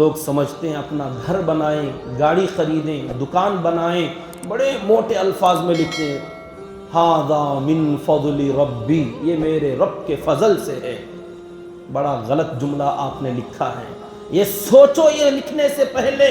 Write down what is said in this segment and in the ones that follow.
لوگ سمجھتے ہیں اپنا گھر بنائیں، گاڑی خریدیں، دکان بنائیں، بڑے موٹے الفاظ میں لکھتے ہیں ھذا من فضل ربی، یہ میرے رب کے فضل سے ہے۔ بڑا غلط جملہ آپ نے لکھا ہے۔ یہ سوچو یہ لکھنے سے پہلے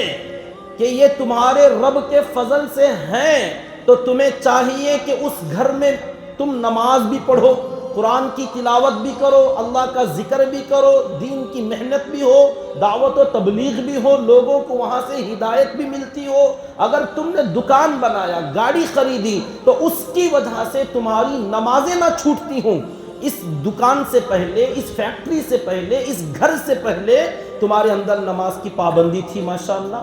کہ یہ تمہارے رب کے فضل سے ہیں، تو تمہیں چاہیے کہ اس گھر میں تم نماز بھی پڑھو، قرآن کی تلاوت بھی کرو، اللہ کا ذکر بھی کرو، دین کی محنت بھی ہو، دعوت و تبلیغ بھی ہو، لوگوں کو وہاں سے ہدایت بھی ملتی ہو۔ اگر تم نے دکان بنایا، گاڑی خریدی، تو اس کی وجہ سے تمہاری نمازیں نہ چھوٹتی ہوں۔ اس دکان سے پہلے، اس فیکٹری سے پہلے، اس گھر سے پہلے تمہارے اندر نماز کی پابندی تھی، ماشاءاللہ،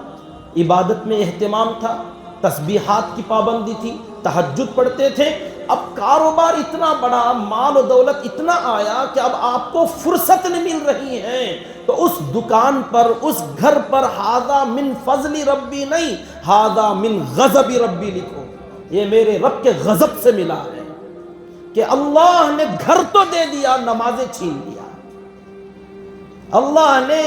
عبادت میں اہتمام تھا، تسبیحات کی پابندی تھی، تہجد پڑھتے تھے۔ اب کاروبار اتنا بڑا، مال و دولت اتنا آیا کہ اب آپ کو فرصت نہیں مل رہی ہے، تو اس دکان پر، اس گھر پر ھذا من فضل ربی نہیں، ھذا من غضب ربی لکھو، یہ میرے رب کے غضب سے ملا ہے کہ اللہ نے گھر تو دے دیا، نمازیں چھین لیا۔ اللہ نے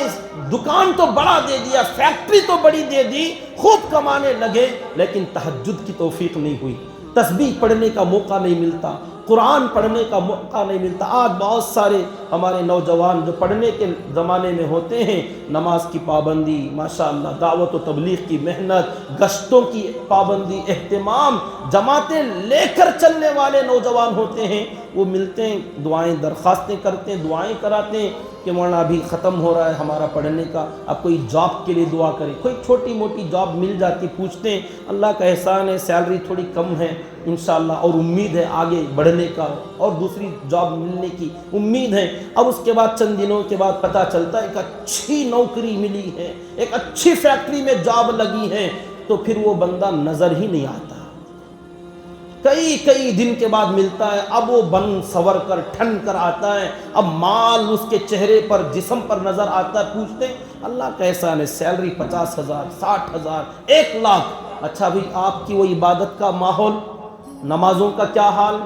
دکان تو بڑا دے دیا، فیکٹری تو بڑی دے دی، خوب کمانے لگے، لیکن تہجد کی توفیق نہیں ہوئی، تسبیح پڑھنے کا موقع نہیں ملتا، قرآن پڑھنے کا موقع نہیں ملتا۔ آج بہت سارے ہمارے نوجوان جو پڑھنے کے زمانے میں ہوتے ہیں، نماز کی پابندی، ماشاءاللہ دعوت و تبلیغ کی محنت، گشتوں کی پابندی، اہتمام، جماعتیں لے کر چلنے والے نوجوان ہوتے ہیں، وہ ملتے ہیں، دعائیں درخواستیں کرتے ہیں، دعائیں کراتے ہیں کہ مولانا ابھی ختم ہو رہا ہے ہمارا پڑھنے کا، اب کوئی جاب کے لیے دعا کریں۔ کوئی چھوٹی موٹی جاب مل جاتی، پوچھتے ہیں، اللہ کا احسان ہے، سیلری تھوڑی کم ہے انشاءاللہ، اور امید ہے آگے بڑھنے کا، اور دوسری جاب ملنے کی امید ہے۔ اب اس کے بعد چند دنوں کے بعد پتہ چلتا ہے ایک اچھی نوکری ملی ہے، ایک اچھی فیکٹری میں جاب لگی ہے، تو پھر وہ بندہ نظر ہی نہیں آتا، کئی دن کے بعد ملتا ہے، اب وہ بن سور کر ٹھن کر آتا ہے، اب مال اس کے چہرے پر، جسم پر نظر آتا ہے۔ پوچھتے ہیں اللہ کا احسان ہے، سیلری 50,000، 60,000، 1,00,000۔ اچھا بھی آپ کی وہ عبادت کا ماحول، نمازوں کا کیا حال،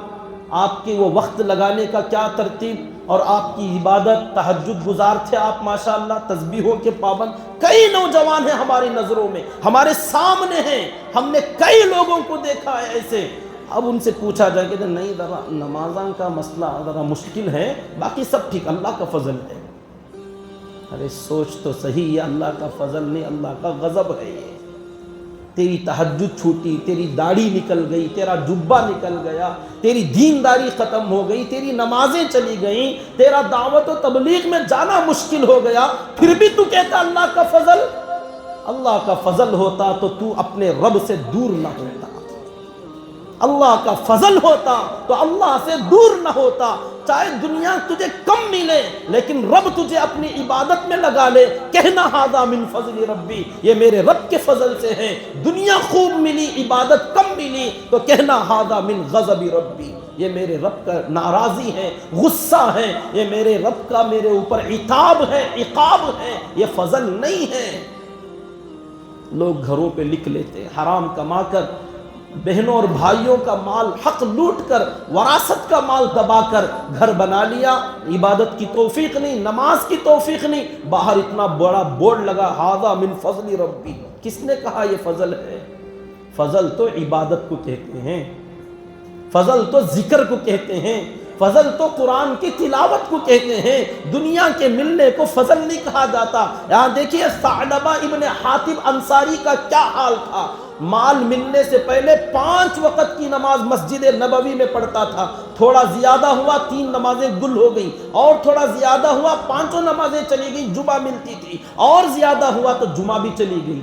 آپ کے وہ وقت لگانے کا کیا ترتیب، اور آپ کی عبادت، تہجد گزار تھے آپ ماشاءاللہ، تسبیحوں کے پابند۔ کئی نوجوان ہیں ہماری نظروں میں، ہمارے سامنے ہیں، ہم نے کئی لوگوں کو دیکھا ہے ایسے۔ اب ان سے پوچھا جائے کہ نہیں ذرا نمازاں کا مسئلہ ذرا مشکل ہے، باقی سب ٹھیک، اللہ کا فضل ہے۔ ارے سوچ تو صحیح، یہ اللہ کا فضل نہیں، اللہ کا غضب ہے۔ یہ تیری تہجد چھوٹی، تیری داڑھی نکل گئی، تیرا جبہ نکل گیا، تیری دینداری ختم ہو گئی، تیری نمازیں چلی گئیں، تیرا دعوت و تبلیغ میں جانا مشکل ہو گیا، پھر بھی تو کہتا اللہ کا فضل۔ اللہ کا فضل ہوتا تو تو اپنے رب سے دور نہ ہوتا، اللہ کا فضل ہوتا تو اللہ سے دور نہ ہوتا۔ چاہے دنیا تجھے کم ملے، لیکن رب تجھے اپنی عبادت میں لگا لے، کہنا ھذا من فضل ربی، یہ میرے رب کے فضل سے ہے۔ دنیا خوب ملی، عبادت کم ملی، تو کہنا ھذا من غضب ربی، یہ میرے رب کا ناراضی ہے، غصہ ہے، یہ میرے رب کا میرے اوپر عتاب ہے، عقاب ہے، یہ فضل نہیں ہے۔ لوگ گھروں پہ لکھ لیتے، حرام کما کر، بہنوں اور بھائیوں کا مال حق لوٹ کر، وراثت کا مال دبا کر گھر بنا لیا، عبادت کی توفیق نہیں، نماز کی توفیق نہیں، باہر اتنا بڑا بورڈ لگا ھذا من فضل ربی۔ کس نے کہا یہ فضل ہے؟ فضل تو عبادت کو کہتے ہیں، فضل تو ذکر کو کہتے ہیں، فضل تو قرآن کی تلاوت کو کہتے ہیں۔ دنیا کے ملنے کو فضل نہیں کہا جاتا۔ یہاں دیکھیے ثعلبہ ابن حاتب انصاری کا کیا حال تھا، مال ملنے سے پہلے 5 وقت کی نماز مسجد نبوی میں پڑھتا تھا، تھوڑا زیادہ ہوا 3 نمازیں گل ہو گئیں، اور تھوڑا زیادہ ہوا 5 نمازیں چلی گئیں، جمعہ ملتی تھی، اور زیادہ ہوا تو جمعہ بھی چلی گئی۔